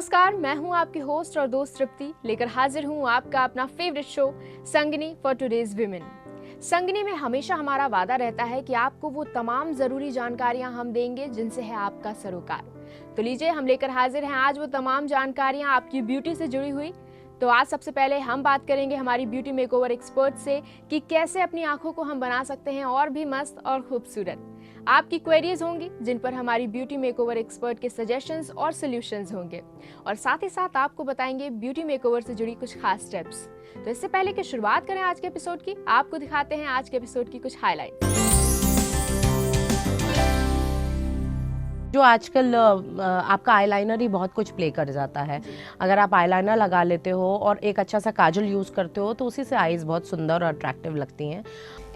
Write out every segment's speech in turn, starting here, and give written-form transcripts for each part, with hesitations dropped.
नमस्कार, मैं हूं आपकी होस्ट और दोस्त तृप्ति, लेकर हाजिर हूं आपका अपना favourite show Sangini for today's women. Sangini में हमेशा हमारा वादा रहता है कि आपको वो तमाम जरूरी जानकारियां हम देंगे जिनसे है आपका सरोकार। तो लीजिए, हम लेकर हाजिर हैं आज वो तमाम जानकारियां आपकी ब्यूटी से जुड़ी हुई। तो आज सबसे पहले हम बात करेंगे हमारी ब्यूटी मेकओवर एक्सपर्ट से कि कैसे अपनी आंखों को हम बना सकते हैं और भी मस्त और खूबसूरत। आपकी क्वेरीज होंगी जिन पर हमारी ब्यूटी मेकओवर एक्सपर्ट के सजेशंस और सॉल्यूशंस होंगे, और साथ ही साथ आपको बताएंगे ब्यूटी मेकओवर से जुड़ी कुछ खास टिप्स। तो इससे पहले कि शुरुआत करें आज के एपिसोड की, आपको दिखाते हैं आज के एपिसोड की कुछ हाईलाइट। जो आजकल आपका आईलाइनर ही बहुत कुछ प्ले कर जाता है। अगर आप आईलाइनर लगा लेते हो और एक अच्छा सा काजल यूज़ करते हो तो उसी से आईज बहुत सुंदर और अट्रैक्टिव लगती हैं।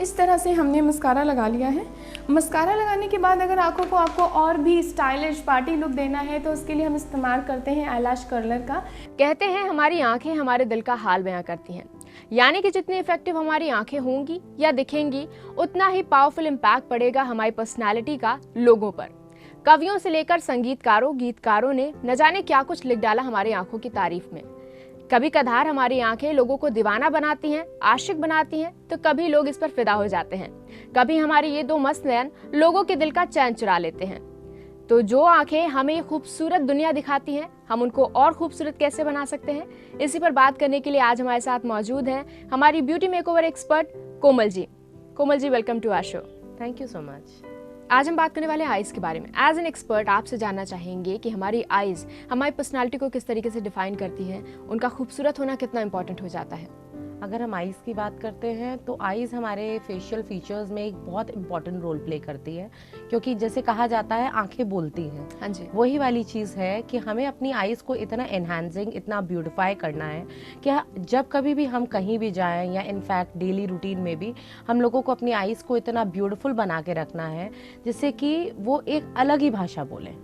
इस तरह से हमने मस्कारा लगा लिया है। मस्कारा लगाने के बाद अगर आंखों को आपको और भी स्टाइलिश पार्टी लुक देना है तो उसके लिए हम इस्तेमाल करते हैं आईलैश कर्लर का। कहते हैं हमारी आंखें हमारे दिल का हाल बयां करती हैं, यानी कि जितनी इफेक्टिव हमारी आंखें होंगी या दिखेंगी उतना ही पावरफुल इम्पैक्ट पड़ेगा हमारी पर्सनैलिटी का लोगों पर। कवियों से लेकर संगीतकारों गीतकारों ने न जाने क्या कुछ लिख डाला हमारी आंखों की तारीफ में। कभी कधार हमारी आंखें लोगों को दीवाना बनाती हैं, आशिक बनाती हैं, तो कभी लोग इस पर फिदा हो जाते हैं। कभी हमारी ये दो मस्त नयन लोगों के दिल का चैन चुरा लेते हैं। तो जो आंखें हमें ये खूबसूरत दुनिया दिखाती हैं, हम उनको और खूबसूरत कैसे बना सकते हैं, इसी पर बात करने के लिए आज हमारे साथ मौजूद हैं हमारी beauty makeover expert Komal ji. Komal ji, welcome to our show. Thank you so much. आज हम बात करने वाले हैं आइज़ के बारे में। एज एन एक्सपर्ट आपसे जानना चाहेंगे कि हमारी आइज़ हमारी पर्सनालिटी को किस तरीके से डिफाइन करती हैं, उनका खूबसूरत होना कितना इंपॉर्टेंट हो जाता है। अगर हम आईज़ की बात करते हैं तो आईज़ हमारे फेशियल फीचर्स में एक बहुत इंपॉर्टेंट रोल प्ले करती है, क्योंकि जैसे कहा जाता है आंखें बोलती हैं। हाँ जी, वही वाली चीज़ है कि हमें अपनी आईज़ को इतना एनहांसिंग, इतना ब्यूटिफाई करना है कि जब कभी भी हम कहीं भी जाएं या इनफैक्ट डेली रूटीन में भी हम लोगों को अपनी आईज़ को इतना ब्यूटिफुल बना के रखना है जिससे कि वो एक अलग ही भाषा बोलें।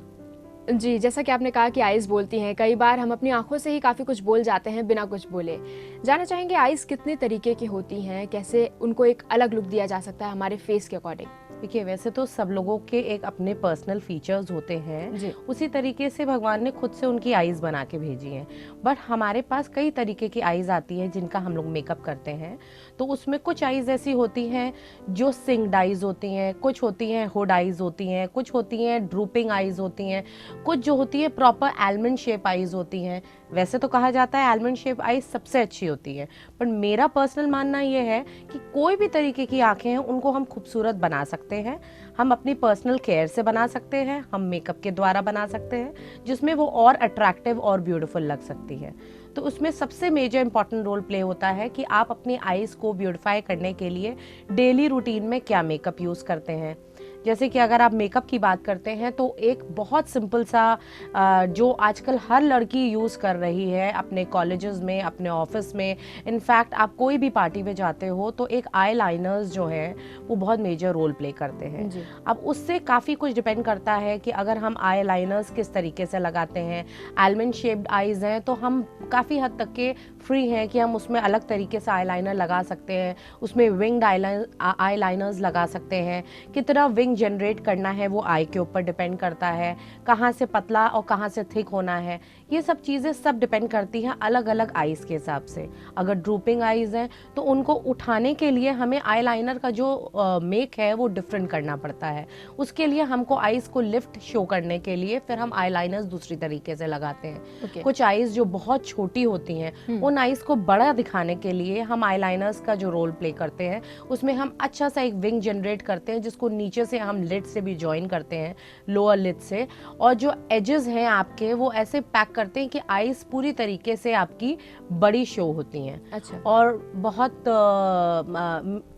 जी, जैसा कि आपने कहा कि आइज़ बोलती हैं, कई बार हम अपनी आंखों से ही काफ़ी कुछ बोल जाते हैं बिना कुछ बोले। जानना चाहेंगे आइज़ कितने तरीके की होती हैं, कैसे उनको एक अलग लुक दिया जा सकता है हमारे फेस के अकॉर्डिंग। देखिए, वैसे तो सब लोगों के एक अपने पर्सनल फीचर्स होते हैं, उसी तरीके से भगवान ने खुद से उनकी आईज बना के भेजी हैं। बट हमारे पास कई तरीके की आईज आती हैं जिनका हम लोग मेकअप करते हैं। तो उसमें कुछ आईज ऐसी होती हैं जो सिंक्ड आईज होती हैं, कुछ होती हैं हुड आईज होती हैं, कुछ होती हैं ड्रूपिंग आईज होती हैं, कुछ जो होती है प्रॉपर आलमंड शेप आईज होती हैं। वैसे तो कहा जाता है आलमंड शेप आईज सबसे अच्छी होती है, पर मेरा पर्सनल मानना ये है कि कोई भी तरीके की आंखें हैं उनको हम खूबसूरत बना सकते हैं। हम अपनी पर्सनल केयर से बना सकते हैं, हम मेकअप के द्वारा बना सकते हैं, जिसमें वो और अट्रैक्टिव और ब्यूटीफुल लग सकती है। तो उसमें सबसे मेजर इंपॉर्टेंट रोल प्ले होता है कि आप अपनी आईज को ब्यूटिफाई करने के लिए डेली रूटीन में क्या मेकअप यूज़ करते हैं। जैसे कि अगर आप मेकअप की बात करते हैं तो एक बहुत सिंपल सा जो आजकल हर लड़की यूज़ कर रही है अपने कॉलेजेस में, अपने ऑफिस में, इनफैक्ट आप कोई भी पार्टी में जाते हो तो एक आई लाइनर्स जो हैं वो बहुत मेजर रोल प्ले करते हैं। अब उससे काफ़ी कुछ डिपेंड करता है कि अगर हम आई लाइनर्स किस तरीके से लगाते हैं। आलमंड शेप्ड आईज हैं तो हम काफ़ी हद तक के फ्री हैं कि हम उसमें अलग तरीके से आई लाइनर लगा सकते हैं, उसमें विंग्ड आई लाइनर्स लगा सकते हैं। कितना विंग जनरेट करना है वो आई के ऊपर डिपेंड करता है, कहाँ से पतला और कहाँ से थिक होना है, ये सब चीज़ें सब डिपेंड करती हैं अलग अलग आईज के हिसाब से। अगर ड्रूपिंग आईज हैं तो उनको उठाने के लिए हमें आई लाइनर का जो मेक है वो डिफरेंट करना पड़ता है। उसके लिए हमको आईज को लिफ्ट शो करने के लिए फिर हम आई लाइनर्स दूसरी तरीके से लगाते हैं। कुछ आईज जो बहुत छोटी होती हैं उन आईज को बड़ा दिखाने के लिए हम आई लाइनर्स का जो रोल प्ले करते हैं उसमें हम अच्छा सा एक विंग जनरेट करते हैं, जिसको नीचे से हम लिड से भी ज्वाइन करते हैं, लोअर लिड से, और जो एजेस हैं आपके वो ऐसे पैक करते हैं कि आईज पूरी तरीके से आपकी बड़ी शो होती हैं। अच्छा। और बहुत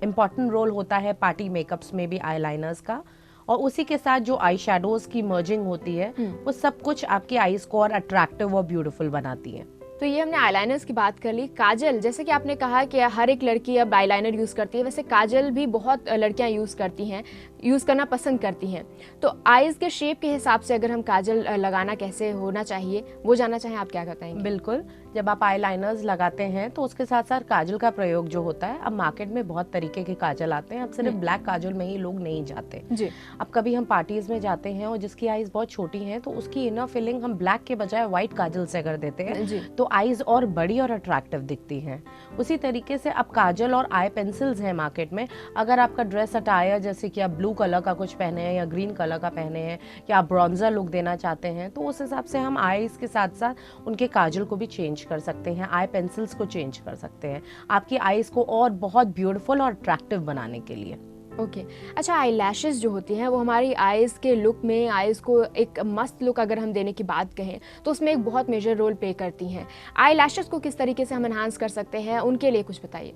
इम्पॉर्टेंट रोल होता है पार्टी मेकअप्स में भी आई लाइनर्स का, और उसी के साथ जो आई शेडोज की मर्जिंग होती है वो सब कुछ आपकी आईज को और अट्रैक्टिव और ब्यूटीफुल बनाती है। तो ये हमने आईलाइनर्स की बात कर ली। काजल, जैसे कि आपने कहा कि हर एक लड़की अब आईलाइनर यूज़ करती है, वैसे काजल भी बहुत लड़कियां यूज़ करती हैं। यूज़ करना पसंद करती हैं। तो आईज़ के शेप के हिसाब से अगर हम काजल लगाना कैसे होना चाहिए वो जानना चाहें, आप क्या बताएंगे? बिल्कुल, जब आप आई लाइनर्स लगाते हैं तो उसके साथ साथ काजल का प्रयोग जो होता है, अब मार्केट में बहुत तरीके के काजल आते हैं, अब सिर्फ ब्लैक काजल में ही लोग नहीं जाते जी। अब कभी हम पार्टीज में जाते हैं और जिसकी आईज बहुत छोटी हैं तो उसकी इनर फिलिंग हम ब्लैक के बजाय व्हाइट काजल से कर देते हैं तो आईज और बड़ी और अट्रैक्टिव दिखती हैं। उसी तरीके से अब काजल और आई पेंसिल्स हैं मार्केट में। अगर आपका ड्रेस अटायर जैसे कि आप ब्लू कलर का कुछ पहने हैं या ग्रीन कलर का पहने हैं या आप ब्रॉन्जर लुक देना चाहते हैं तो उस हिसाब से हम आईज के साथ साथ उनके काजल को भी चेंज कर सकते हैं, आई पेंसिल्स को चेंज कर सकते हैं आपकी आईज को और बहुत ब्यूटीफुल और अट्रैक्टिव बनाने के लिए। ओके अच्छा, आई लैशेज़ जो होती हैं वो हमारी आइज़ के लुक में, आइज़ को एक मस्त लुक अगर हम देने की बात कहें तो उसमें एक बहुत मेजर रोल प्ले करती हैं। आई लैशेज़ को किस तरीके से हम एनहांस कर सकते हैं, उनके लिए कुछ बताइए।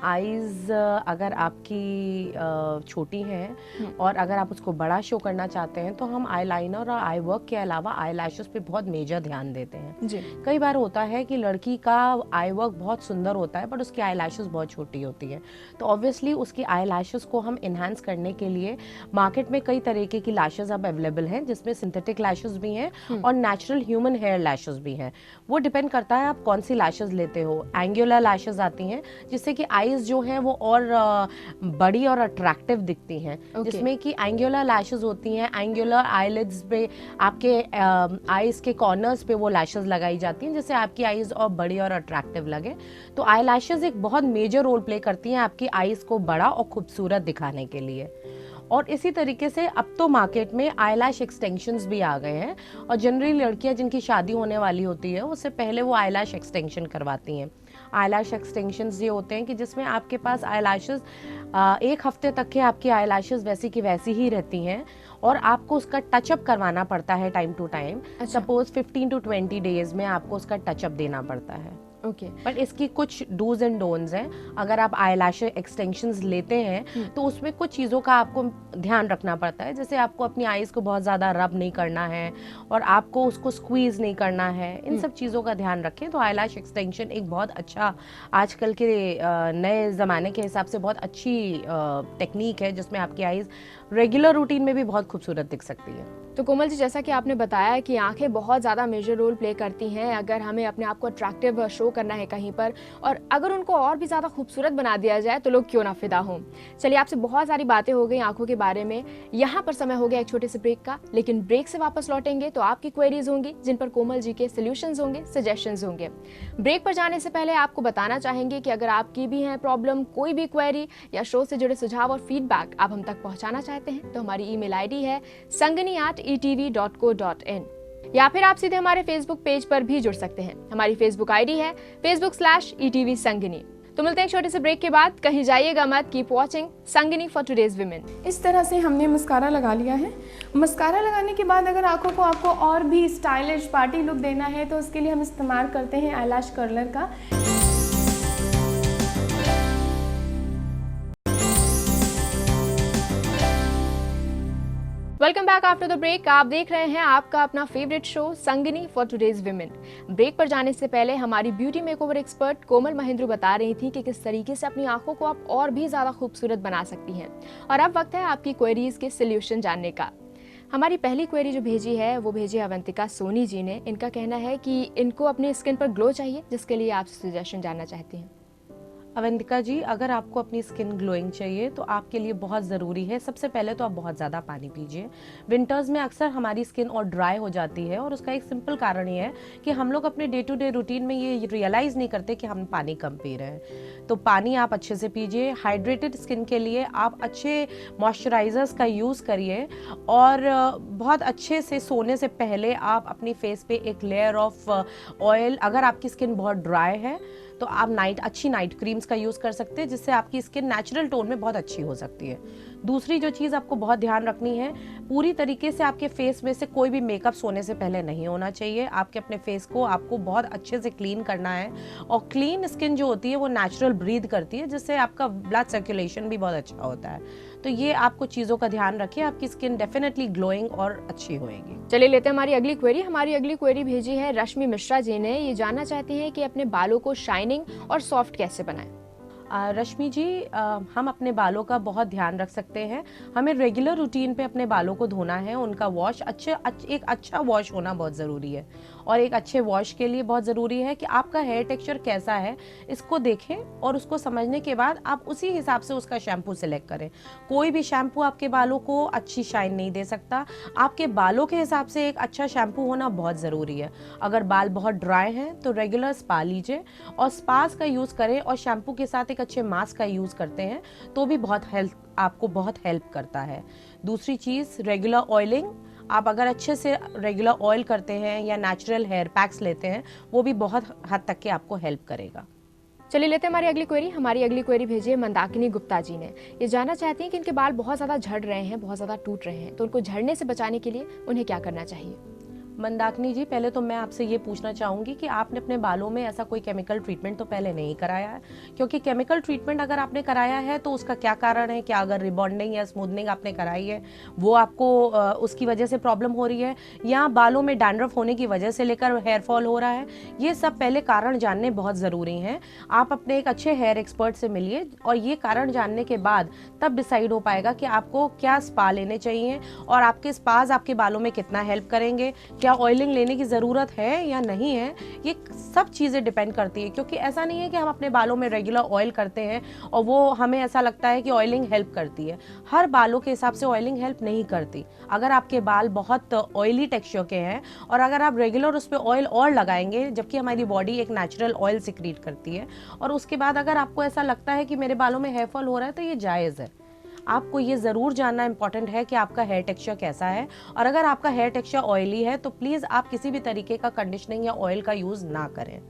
आईज अगर आपकी छोटी हैं और अगर आप उसको बड़ा शो करना चाहते हैं तो हम आई लाइनर और आई वर्क के अलावा आई लैशेस पे बहुत मेजर ध्यान देते हैं जी। कई बार होता है कि लड़की का आई वर्क बहुत सुंदर होता है बट उसकी आई लैशेस बहुत छोटी होती है तो ऑब्वियसली उसकी आई लैशेस को हम इन्हांस करने के लिए मार्केट में कई तरीके की लैशेस अब अवेलेबल हैं जिसमें सिंथेटिक लैशेस भी हैं और नेचुरल ह्यूमन हेयर लैशेस भी हैं। वो डिपेंड करता है आप कौन सी लैशेस लेते हो। एंगुलर लैशेस आती हैं जिससे कि जो है वो और बड़ी और अट्रैक्टिव दिखती हैं जिसमें कि एंगुलर लैशेस होती हैं। एंगुलर आईलिड्स पे आपके आईज के कॉर्नर्स पे वो लैशेस लगाई जाती हैं जिससे आपकी आईज और बड़ी और अट्रैक्टिव लगे। तो आई लैशेस एक बहुत मेजर रोल प्ले करती हैं आपकी आईज को बड़ा और खूबसूरत दिखाने के लिए। और इसी तरीके से अब तो मार्केट में आईलैश एक्सटेंशंस भी आ गए हैं और जनरली लड़कियां जिनकी शादी होने वाली होती है उससे पहले वो आईलैश एक्सटेंशन करवाती हैं। आईलैश एक्सटेंशंस ये होते हैं कि जिसमें आपके पास आईलैशेस एक हफ्ते तक के आपकी आईलैशेस वैसी की वैसी ही रहती हैं और आपको उसका टचअप करवाना पड़ता है time to time. Suppose 15 to 20 days में आपको उसका टचअप देना पड़ता है। ओके बट इसकी कुछ डूज एंड डोंट्स हैं। अगर आप आईलैश एक्सटेंशंस लेते हैं तो उसमें कुछ चीज़ों का आपको ध्यान रखना पड़ता है, जैसे आपको अपनी आईज को बहुत ज़्यादा रब नहीं करना है और आपको उसको स्क्वीज नहीं करना है। इन सब चीज़ों का ध्यान रखें तो आईलैश एक्सटेंशन एक बहुत अच्छा आजकल के नए ज़माने के हिसाब से बहुत अच्छी टेक्निक है जिसमें आपकी आईज रेगुलर रूटीन में भी बहुत खूबसूरत दिख सकती है। तो कोमल जी, जैसा कि आपने बताया कि आंखें बहुत ज़्यादा मेजर रोल प्ले करती हैं अगर हमें अपने आप को अट्रैक्टिव शो करना है कहीं पर, और अगर उनको और भी ज़्यादा खूबसूरत बना दिया जाए तो लोग क्यों ना फिदा हों। चलिए, आपसे बहुत सारी बातें हो गई आंखों के बारे में। यहाँ पर समय हो गया एक छोटे से ब्रेक का, लेकिन ब्रेक से वापस लौटेंगे तो आपकी क्वेरीज होंगी जिन पर कोमल जी के सोल्यूशंस होंगे, सजेशंस होंगे। ब्रेक पर जाने से पहले आपको बताना चाहेंगे कि अगर आपकी भी है प्रॉब्लम, कोई भी क्वेरी या शो से जुड़े सुझाव और फीडबैक आप हम तक पहुँचाना चाहते हैं तो हमारी ईमेल आईडी है sangani@etv.co.in या फिर आप सीधे हमारे फेसबुक पेज पर भी जुड़ सकते हैं। हमारी फेसबुक आईडी है facebook/etv संगनी। तो मिलते हैं एक छोटे से ब्रेक के बाद, कहीं जाइएगा मत। Keep watching Sangini for today's women. इस तरह से हमने मस्कारा लगा लिया है। मस्कारा लगाने के बाद अगर आंखों को आपको और भी स्टाइलिश पार्टी लुक देना है तो उसके लिए हम इस्तेमाल करते हैं आईलैश कर्लर का। Welcome back after the break. आप देख रहे हैं आपका अपना favourite show Sangini for today's women. Break पर जाने से पहले हमारी beauty makeover expert Komal Mahendra बता रही थी कि किस तरीके से अपनी आंखों को आप और भी ज्यादा खूबसूरत बना सकती हैं। और अब वक्त है आपकी क्वेरीज के सोल्यूशन जानने का। हमारी पहली क्वेरी जो भेजी है वो भेजी अवंतिका सोनी जी ने। इनका कहना है कि इनको अपनी स्किन पर ग्लो चाहिए, जिसके लिए आपसे सजेशन जानना चाहती हैं। अवंतिका जी, अगर आपको अपनी स्किन ग्लोइंग चाहिए तो आपके लिए बहुत ज़रूरी है, सबसे पहले तो आप बहुत ज़्यादा पानी पीजिए। विंटर्स में अक्सर हमारी स्किन और ड्राई हो जाती है और उसका एक सिंपल कारण ये है कि हम लोग अपने डे टू डे रूटीन में ये रियलाइज़ नहीं करते कि हम पानी कम पी रहे हैं। तो पानी आप अच्छे से पीजिए। हाइड्रेटेड स्किन के लिए आप अच्छे मॉइस्चराइजर्स का यूज़ करिए और बहुत अच्छे से सोने से पहले आप अपनी फेस पे एक लेयर ऑफ ऑयल, अगर आपकी स्किन बहुत ड्राई है तो आप अच्छी नाइट क्रीम्स का यूज़ कर सकते हैं जिससे आपकी स्किन नेचुरल टोन में बहुत अच्छी हो सकती है। दूसरी जो चीज़ आपको बहुत ध्यान रखनी है, पूरी तरीके से आपके फेस में से कोई भी मेकअप सोने से पहले नहीं होना चाहिए। आपके अपने फेस को आपको बहुत अच्छे से क्लीन करना है और क्लीन स्किन जो होती है वो नेचुरल ब्रीथ करती है जिससे आपका ब्लड सर्कुलेशन भी बहुत अच्छा होता है। तो ये आपको चीज़ों का ध्यान रखिए, आपकी स्किन डेफिनेटली ग्लोइंग और अच्छी होएगी। चलिए लेते हैं हमारी अगली क्वेरी। हमारी अगली क्वेरी भेजी है रश्मि मिश्रा जी ने। ये जानना चाहती हैं कि अपने बालों को शाइनिंग और सॉफ्ट कैसे बनाएं। रश्मि जी, हम अपने बालों का बहुत ध्यान रख सकते हैं। हमें रेगुलर रूटीन पे अपने बालों को धोना है, उनका वॉश एक अच्छा वॉश होना बहुत ज़रूरी है। और एक अच्छे वॉश के लिए बहुत ज़रूरी है कि आपका हेयर टेक्सचर कैसा है इसको देखें, और उसको समझने के बाद आप उसी हिसाब से उसका शैम्पू सिलेक्ट करें। कोई भी शैम्पू आपके बालों को अच्छी शाइन नहीं दे सकता। आपके बालों के हिसाब से एक अच्छा शैम्पू होना बहुत ज़रूरी है। अगर बाल बहुत ड्राई हैं तो रेगुलर स्पा लीजिए और स्पास का यूज़ करें, और शैम्पू के साथ एक अच्छे मास्क का यूज़ करते हैं तो भी आपको बहुत हेल्प करता है। दूसरी चीज़, रेगुलर ऑयलिंग। आप अगर अच्छे से रेगुलर ऑयल करते हैं या नेचुरल हेयर पैक्स लेते हैं, वो भी बहुत हद तक के आपको हेल्प करेगा। चलिए लेते हैं हमारी अगली क्वेरी भेजी है मंदाकिनी गुप्ता जी ने। ये जानना चाहती हैं कि इनके बाल बहुत ज़्यादा झड़ रहे हैं, बहुत ज़्यादा टूट रहे हैं, तो उनको झड़ने से बचाने के लिए उन्हें क्या करना चाहिए। मंदाकिनी जी, पहले तो मैं आपसे ये पूछना चाहूँगी कि आपने अपने बालों में ऐसा कोई केमिकल ट्रीटमेंट तो पहले नहीं कराया है, क्योंकि केमिकल ट्रीटमेंट अगर आपने कराया है तो उसका क्या कारण है। क्या अगर रिबॉन्डिंग या स्मूथनिंग आपने कराई है वो आपको उसकी वजह से प्रॉब्लम हो रही है, या बालों में डैंड्रफ होने की वजह से लेकर हेयर फॉल हो रहा है। ये सब पहले कारण जानने बहुत ज़रूरी हैं। आप अपने एक अच्छे हेयर एक्सपर्ट से मिलिए, और ये कारण जानने के बाद तब डिसाइड हो पाएगा कि आपको क्या स्पा लेने चाहिए और आपके स्पाज आपके बालों में कितना हेल्प करेंगे, क्या ऑयलिंग लेने की ज़रूरत है या नहीं है। ये सब चीज़ें डिपेंड करती है, क्योंकि ऐसा नहीं है कि हम अपने बालों में रेगुलर ऑयल करते हैं और वो हमें ऐसा लगता है कि ऑयलिंग हेल्प करती है। हर बालों के हिसाब से ऑयलिंग हेल्प नहीं करती। अगर आपके बाल बहुत ऑयली टेक्सचर के हैं और अगर आप रेगुलर उस पर ऑयल और लगाएंगे, जबकि हमारी बॉडी एक नेचुरल ऑयल सिक्रीट करती है, और उसके बाद अगर आपको ऐसा लगता है कि मेरे बालों में हेयर फॉल हो रहा है, तो ये जायज़ है। आपको ये ज़रूर जानना इंपॉर्टेंट है कि आपका हेयर टेक्सचर कैसा है, और अगर आपका हेयर टेक्सचर ऑयली है तो प्लीज़ आप किसी भी तरीके का कंडीशनिंग या ऑयल का यूज़ ना करें।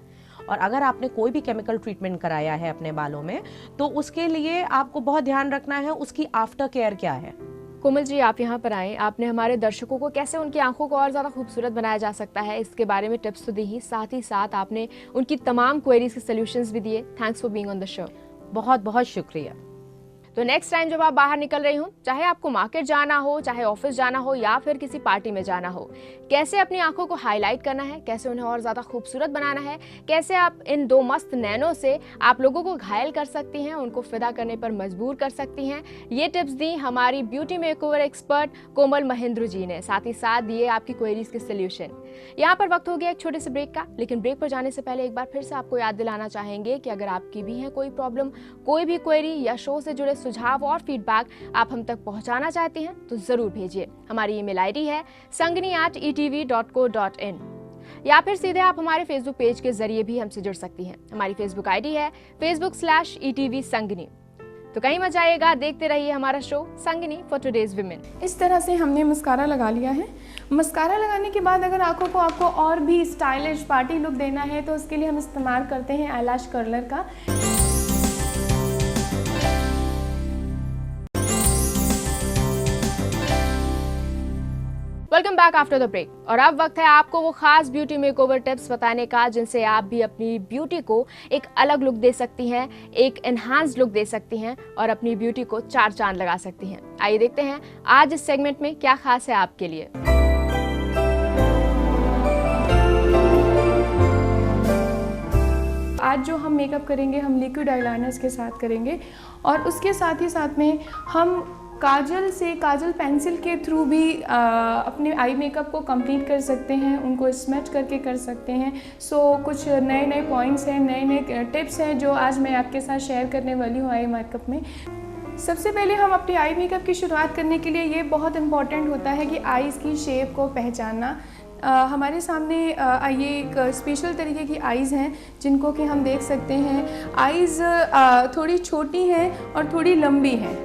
और अगर आपने कोई भी केमिकल ट्रीटमेंट कराया है अपने बालों में, तो उसके लिए आपको बहुत ध्यान रखना है उसकी आफ्टर केयर क्या है। कोमल जी, आप यहाँ पर आए, आपने हमारे दर्शकों को कैसे उनकी आंखों को और ज़्यादा खूबसूरत बनाया जा सकता है इसके बारे में टिप्स तो दी ही, साथ ही साथ आपने उनकी तमाम क्वेरीज के सोल्यूशंस भी दिए। Thanks for being on the show. बहुत बहुत शुक्रिया। तो नेक्स्ट टाइम जब आप बाहर निकल रही हो, चाहे आपको मार्केट जाना हो, चाहे ऑफिस जाना हो, या फिर किसी पार्टी में जाना हो, कैसे अपनी आंखों को हाईलाइट करना है, कैसे उन्हें और ज़्यादा खूबसूरत बनाना है, कैसे आप इन दो मस्त नैनों से आप लोगों को घायल कर सकती हैं, उनको फिदा करने पर मजबूर कर सकती हैं, ये टिप्स दी हमारी beauty makeover expert Komal Mahendra ji ने। साथ ही साथ दिए आपकी क्वेरीज के सोल्यूशन। यहाँ पर वक्त हो गया एक छोटे से ब्रेक का, लेकिन ब्रेक पर जाने से पहले एक बार फिर से आपको याद दिलाना चाहेंगे कि अगर आपकी भी है कोई प्रॉब्लम, कोई भी क्वेरी या शो से जुड़े सुझाव और फीडबैक आप हम तक पहुंचाना चाहते हैं तो जरूर भेजिए। हमारी ईमेल आईडी है sangini@etv.co.in, या फिर सीधे आप हमारे फेसबुक पेज के जरिए भी हमसे जुड़ सकती हैं। हमारी फेसबुक आईडी है facebook/etv संगिनी। तो कहीं मत जाइएगा, देखते रहिए हमारा show Sangini for today's women. इस तरह से हमने मस्कारा लगा लिया है। मस्कारा लगाने के बाद अगर आंखों को आपको और भी स्टाइलिश पार्टी लुक देना है तो उसके लिए हम इस्तेमाल करते हैं आईलैश कर्लर का। Welcome back after the break, और अब वक्त है आपको वो खास ब्यूटी मेकओवर टिप्स बताने का जिनसे आप भी अपनी ब्यूटी को एक अलग लुक दे सकती हैं, एक एनहांस्ड लुक दे सकती हैं और अपनी ब्यूटी को चार चांद लगा सकती हैं। आइए देखते हैं आज इस सेगमेंट में क्या खास है आपके लिए। आज जो हम मेकअप करेंगे हम लिक्विड आईलाइनर्स के साथ करेंगे, और उसके साथ ही साथ में हम काजल पेंसिल के थ्रू भी अपने आई मेकअप को कंप्लीट कर सकते हैं, उनको स्मैच करके कर सकते हैं। सो कुछ नए नए पॉइंट्स हैं, नए नए टिप्स हैं जो आज मैं आपके साथ शेयर करने वाली हूँ आई मेकअप में। सबसे पहले हम अपने आई मेकअप की शुरुआत करने के लिए ये बहुत इम्पॉर्टेंट होता है कि आईज़ की शेप को पहचानना। हमारे सामने ये एक स्पेशल तरीके की आइज़ हैं जिनको कि हम देख सकते हैं। आइज़ थोड़ी छोटी हैं और थोड़ी लंबी हैं।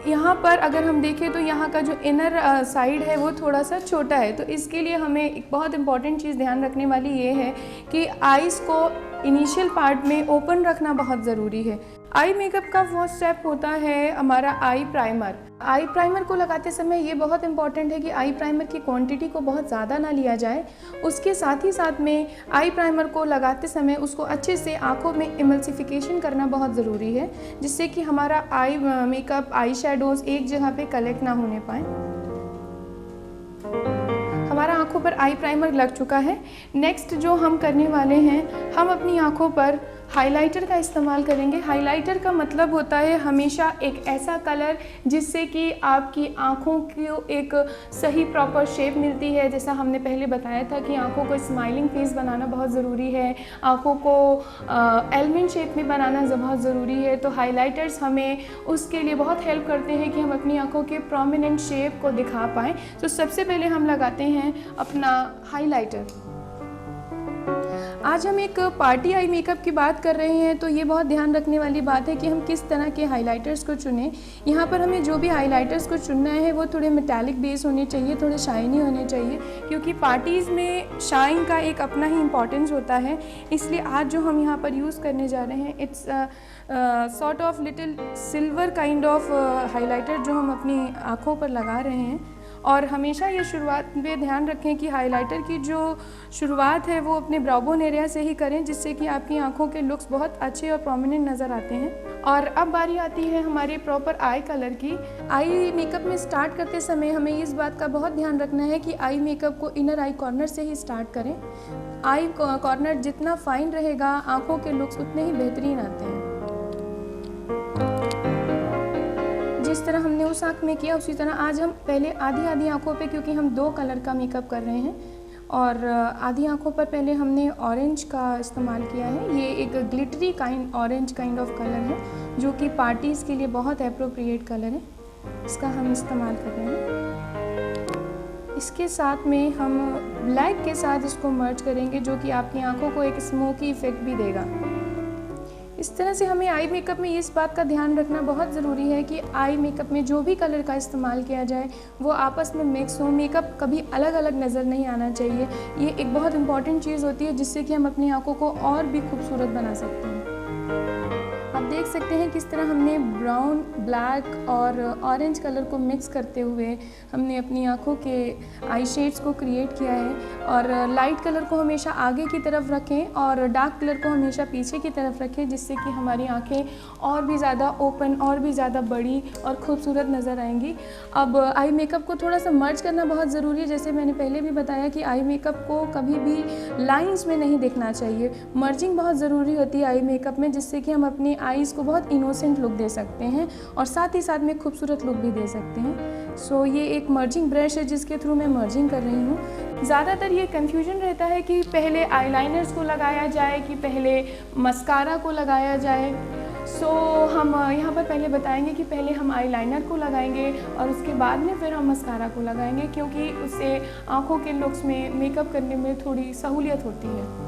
यहाँ पर अगर हम देखें तो यहाँ का जो इनर साइड है वो थोड़ा सा छोटा है, तो इसके लिए हमें एक बहुत इंपॉर्टेंट चीज़ ध्यान रखने वाली ये है कि आइज़ को इनिशियल पार्ट में ओपन रखना बहुत ज़रूरी है। आई मेकअप का फर्स्ट स्टेप होता है हमारा आई प्राइमर। आई प्राइमर को लगाते समय ये बहुत इंपॉर्टेंट है कि आई प्राइमर की क्वांटिटी को बहुत ज़्यादा ना लिया जाए। उसके साथ ही साथ में आई प्राइमर को लगाते समय उसको अच्छे से आँखों में इमल्सिफिकेशन करना बहुत ज़रूरी है, जिससे कि हमारा आई मेकअप, आई शेडोज़ एक जगह पे कलेक्ट ना होने पाए। हमारा आँखों पर आई प्राइमर लग चुका है। नेक्स्ट जो हम करने वाले हैं, हम अपनी आँखों पर हाइलाइटर का इस्तेमाल करेंगे। हाइलाइटर का मतलब होता है हमेशा एक ऐसा कलर जिससे कि आपकी आँखों को एक सही प्रॉपर शेप मिलती है। जैसा हमने पहले बताया था कि आँखों को स्माइलिंग फेस बनाना बहुत ज़रूरी है, आँखों को एलमंड शेप में बनाना बहुत ज़रूरी है। तो हाइलाइटर्स हमें उसके लिए बहुत हेल्प करते हैं कि हम अपनी आँखों के प्रोमिनेंट शेप को दिखा पाएँ। तो सबसे पहले हम लगाते हैं अपना हाइलाइटर। आज हम एक पार्टी आई मेकअप की बात कर रहे हैं, तो ये बहुत ध्यान रखने वाली बात है कि हम किस तरह के हाइलाइटर्स को चुनें। यहाँ पर हमें जो भी हाइलाइटर्स को चुनना है वो थोड़े मेटालिक बेस होने चाहिए, थोड़े शाइनी होने चाहिए, क्योंकि पार्टीज़ में शाइन का एक अपना ही इम्पॉर्टेंस होता है। इसलिए आज जो हम यहाँ पर यूज़ करने जा रहे हैं, it's sort of little silver kind of highlighter जो हम अपनी आँखों पर लगा रहे हैं। और हमेशा ये शुरुआत में ध्यान रखें कि हाइलाइटर की जो शुरुआत है वो अपने ब्राउ बोन एरिया से ही करें, जिससे कि आपकी आंखों के लुक्स बहुत अच्छे और प्रोमिनेंट नज़र आते हैं। और अब बारी आती है हमारे प्रॉपर आई कलर की। आई मेकअप में स्टार्ट करते समय हमें इस बात का बहुत ध्यान रखना है कि आई मेकअप को इनर आई कॉर्नर से ही स्टार्ट करें। आई कॉर्नर जितना फाइन रहेगा, आँखों के लुक्स उतने ही बेहतरीन आते हैं। जिस तरह हमने उस आँख में किया उसी तरह आज हम पहले आधी आधी आँखों पे, क्योंकि हम 2 कलर का मेकअप कर रहे हैं, और आधी आँखों पर पहले हमने ऑरेंज का इस्तेमाल किया है। ये एक glittery kind orange kind of colour है जो कि पार्टीज़ के लिए बहुत एप्रोप्रिएट कलर है, इसका हम इस्तेमाल कर रहे हैं। इसके साथ में हम ब्लैक के साथ इसको मर्ज करेंगे, जो कि आपकी आँखों को एक स्मोकी इफेक्ट भी देगा। इस तरह से हमें आई मेकअप में इस बात का ध्यान रखना बहुत ज़रूरी है कि आई मेकअप में जो भी कलर का इस्तेमाल किया जाए वो आपस में मिक्स हो। मेकअप कभी अलग अलग नज़र नहीं आना चाहिए। ये एक बहुत इंपॉर्टेंट चीज़ होती है जिससे कि हम अपनी आंखों को और भी खूबसूरत बना सकते हैं। आप देख सकते हैं किस तरह हमने ब्राउन, ब्लैक और ऑरेंज कलर को मिक्स करते हुए हमने अपनी आंखों के आई शेड्स को क्रिएट किया है। और लाइट कलर को हमेशा आगे की तरफ रखें और डार्क कलर को हमेशा पीछे की तरफ रखें, जिससे कि हमारी आंखें और भी ज़्यादा ओपन और भी ज़्यादा बड़ी और खूबसूरत नज़र आएंगी। अब आई मेकअप को थोड़ा सा मर्ज करना बहुत ज़रूरी है। जैसे मैंने पहले भी बताया कि आई मेकअप को कभी भी लाइंस में नहीं देखना चाहिए। मर्जिंग बहुत ज़रूरी होती है आई मेकअप में, जिससे कि हम अपनी आईज़ को बहुत इनोसेंट लुक दे सकते हैं और साथ ही साथ में खूबसूरत लुक भी दे सकते हैं। सो ये एक मर्जिंग ब्रश है जिसके थ्रू मैं मर्जिंग कर रही हूँ। ज़्यादातर ये कन्फ्यूजन रहता है कि पहले आईलाइनर्स को लगाया जाए कि पहले मस्कारा को लगाया जाए। सो हम यहाँ पर पहले बताएंगे कि पहले हम आईलाइनर को लगाएंगे और उसके बाद में फिर हम मस्कारा को लगाएंगे, क्योंकि उससे आँखों के लुक्स में मेकअप करने में थोड़ी सहूलियत होती है।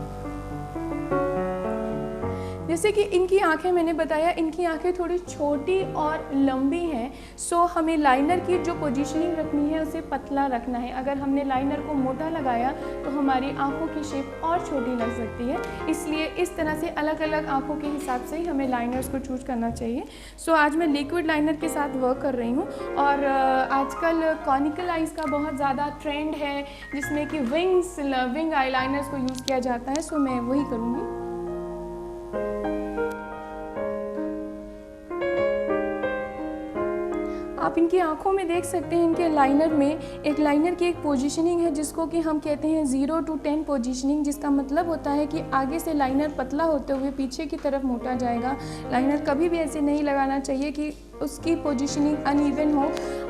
जैसे कि इनकी आंखें, मैंने बताया इनकी आंखें थोड़ी छोटी और लंबी हैं। सो हमें लाइनर की जो पोजीशनिंग रखनी है उसे पतला रखना है। अगर हमने लाइनर को मोटा लगाया तो हमारी आंखों की शेप और छोटी लग सकती है। इसलिए इस तरह से अलग अलग आंखों के हिसाब से ही हमें लाइनर्स को चूज करना चाहिए। सो आज मैं लिक्विड लाइनर के साथ वर्क कर रही हूँ और आजकल कॉनिकल आइज़ का बहुत ज़्यादा ट्रेंड है, जिसमें कि विंग आईलाइनर्स को यूज़ किया जाता है। सो मैं वही करूँगी। आप इनकी आंखों में देख सकते हैं, इनके लाइनर में एक लाइनर की एक पोजीशनिंग है जिसको कि हम कहते हैं 0 to 10 पोजीशनिंग, जिसका मतलब होता है कि आगे से लाइनर पतला होते हुए पीछे की तरफ मोटा जाएगा। लाइनर कभी भी ऐसे नहीं लगाना चाहिए कि उसकी पोजीशनिंग अनइवन हो,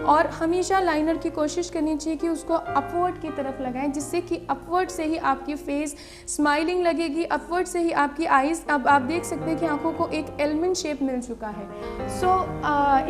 और हमेशा लाइनर की कोशिश करनी चाहिए कि उसको अपवर्ड की तरफ लगाएं, जिससे कि अपवर्ड से ही आपकी फेस स्माइलिंग लगेगी, अपवर्ड से ही आपकी आईज़, अब आप देख सकते हैं कि आंखों को एक एलमंड शेप मिल चुका है। सो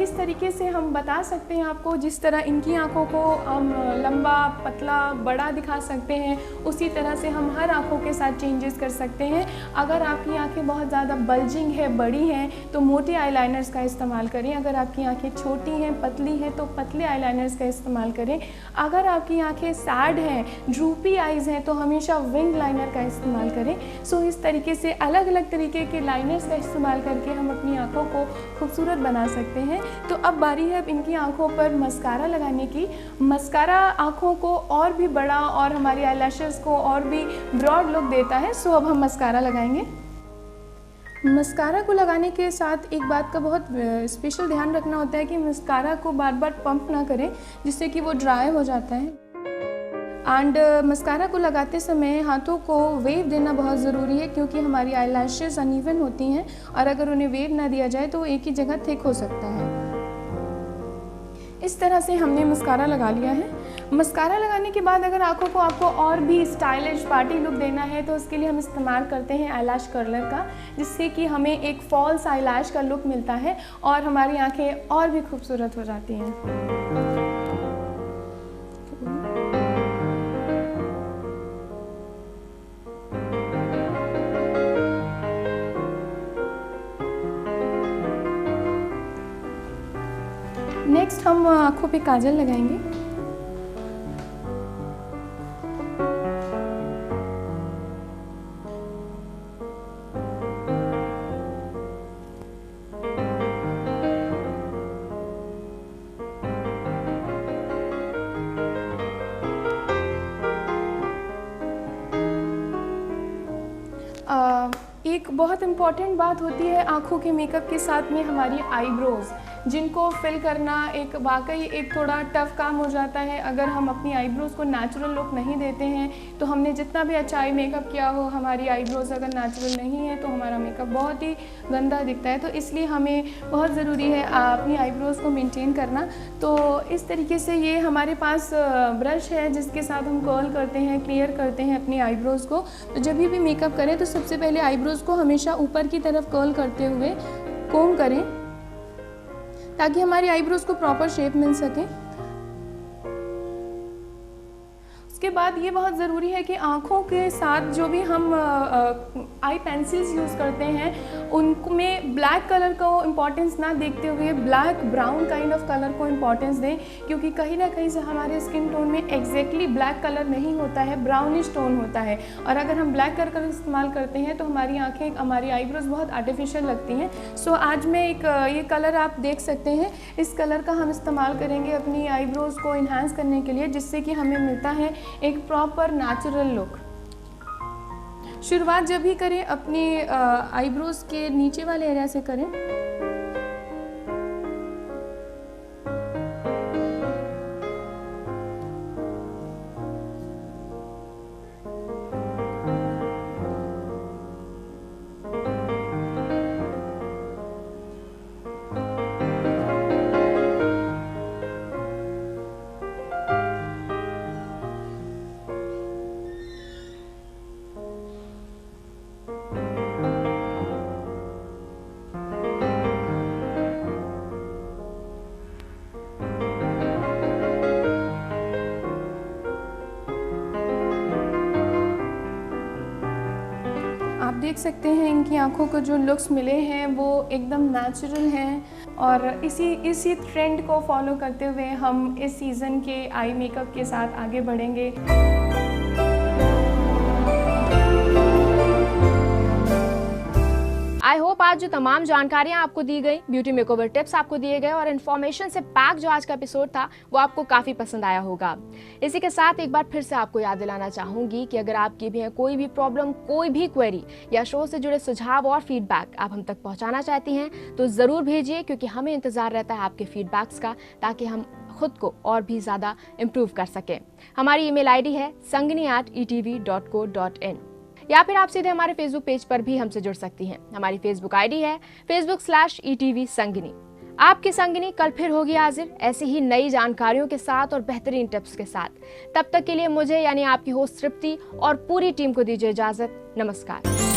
इस तरीके से हम बता सकते हैं आपको, जिस तरह इनकी आंखों को हम लंबा, पतला, बड़ा दिखा सकते हैं, उसी तरह से हम हर आंखों के साथ चेंजेस कर सकते हैं। अगर आपकी आंखें बहुत ज़्यादा बल्जिंग है, बड़ी हैं, तो मोटे आईलाइनर्स का इस्तेमाल करें। अगर आपकी आंखें छोटी हैं, पतली हैं, तो पतले आईलाइनर्स का इस्तेमाल करें। अगर आपकी आंखें सैड हैं, ड्रूपी आईज हैं, तो हमेशा विंग लाइनर का इस्तेमाल करें। सो इस तरीके से अलग अलग तरीके के लाइनर्स का इस्तेमाल करके हम अपनी आंखों को खूबसूरत बना सकते हैं। तो अब बारी है इनकी आंखों पर मस्कारा लगाने की। मस्कारा आंखों को और भी बड़ा और हमारी आईलैशेस को और भी ब्रॉड लुक देता है। सो अब हम मस्कारा लगाएंगे। मस्कारा को लगाने के साथ एक बात का बहुत स्पेशल ध्यान रखना होता है कि मस्कारा को बार बार पंप ना करें, जिससे कि वो ड्राई हो जाता है। एंड मस्कारा को लगाते समय हाथों को वेव देना बहुत ज़रूरी है, क्योंकि हमारी आई लैशेज़ अनइवन होती हैं और अगर उन्हें वेव ना दिया जाए तो वो एक ही जगह थिक हो सकता है। इस तरह से हमने मस्कारा लगा लिया है। मस्कारा लगाने के बाद अगर आँखों को आपको और भी स्टाइलिश पार्टी लुक देना है तो उसके लिए हम इस्तेमाल करते हैं आईलैश कर्लर का, जिससे कि हमें एक फॉल्स आईलैश का लुक मिलता है और हमारी आँखें और भी खूबसूरत हो जाती हैं। नेक्स्ट हम आँखों पे काजल लगाएंगे। एक बहुत इम्पॉर्टेंट बात होती है आँखों के मेकअप के साथ में हमारी आईब्रोज़, जिनको फिल करना एक वाकई एक थोड़ा टफ काम हो जाता है। अगर हम अपनी आईब्रोज़ को नेचुरल लुक नहीं देते हैं तो हमने जितना भी अच्छा आई मेकअप किया हो, हमारी आईब्रोज़ अगर नेचुरल नहीं है तो हमारा मेकअप बहुत ही गंदा दिखता है। तो इसलिए हमें बहुत ज़रूरी है अपनी आईब्रोज़ को मेंटेन करना। तो इस तरीके से ये हमारे पास ब्रश है जिसके साथ हम कर्ल करते हैं, क्लियर करते हैं अपनी आईब्रोज़ को। तो जब भी मेकअप करें तो सबसे पहले आईब्रोज़ को हमेशा ऊपर की तरफ कर्ल करते हुए कोम करें ताकि हमारी आईब्रोज को प्रॉपर शेप मिल सके। उसके बाद ये बहुत ज़रूरी है कि आँखों के साथ जो भी हम आई पेंसिल्स यूज़ करते हैं उनमें ब्लैक कलर को इम्पोर्टेंस ना देखते हुए black brown kind of colour को इम्पोर्टेंस दें, क्योंकि कहीं ना कहीं से हमारे स्किन टोन में एग्जैक्टली ब्लैक कलर नहीं होता है, ब्राउनिश टोन होता है। और अगर हम ब्लैक कलर इस्तेमाल करते हैं तो हमारी आँखें, हमारी आईब्रोज बहुत आर्टिफिशियल लगती हैं। सो आज मैं एक ये कलर आप देख सकते हैं, इस कलर का हम इस्तेमाल करेंगे अपनी आईब्रोज को इन्हांस करने के लिए, जिससे कि हमें मिलता है एक प्रॉपर नेचुरल लुक। शुरुआत जब भी करें अपनी आईब्रोज के नीचे वाले एरिया से करें। आप देख सकते हैं इनकी आंखों को जो लुक्स मिले हैं वो एकदम नेचुरल हैं और इसी ट्रेंड को फॉलो करते हुए हम इस सीज़न के आई मेकअप के साथ आगे बढ़ेंगे। आई होप आज जो तमाम जानकारियां आपको दी गई, ब्यूटी मेकओवर टिप्स आपको दिए गए और इन्फॉर्मेशन से पैक जो आज का एपिसोड था वो आपको काफ़ी पसंद आया होगा। इसी के साथ एक बार फिर से आपको याद दिलाना चाहूंगी कि अगर आपकी भी है कोई भी प्रॉब्लम, कोई भी क्वेरी या शो से जुड़े सुझाव और फीडबैक आप हम तक पहुंचाना चाहती हैं तो ज़रूर भेजिए, क्योंकि हमें इंतज़ार रहता है आपके फीडबैक्स का, ताकि हम खुद को और भी ज़्यादा इम्प्रूव कर सकें। हमारी ईमेल आईडी है sangini@etv.co.in या फिर आप सीधे हमारे फेसबुक पेज पर भी हमसे जुड़ सकती हैं। हमारी फेसबुक आईडी है facebook/etv संगिनी। आपकी संगिनी कल फिर होगी हाजिर ऐसी ही नई जानकारियों के साथ और बेहतरीन टिप्स के साथ। तब तक के लिए मुझे यानी आपकी होस्ट तृप्ति और पूरी टीम को दीजिए इजाजत। नमस्कार।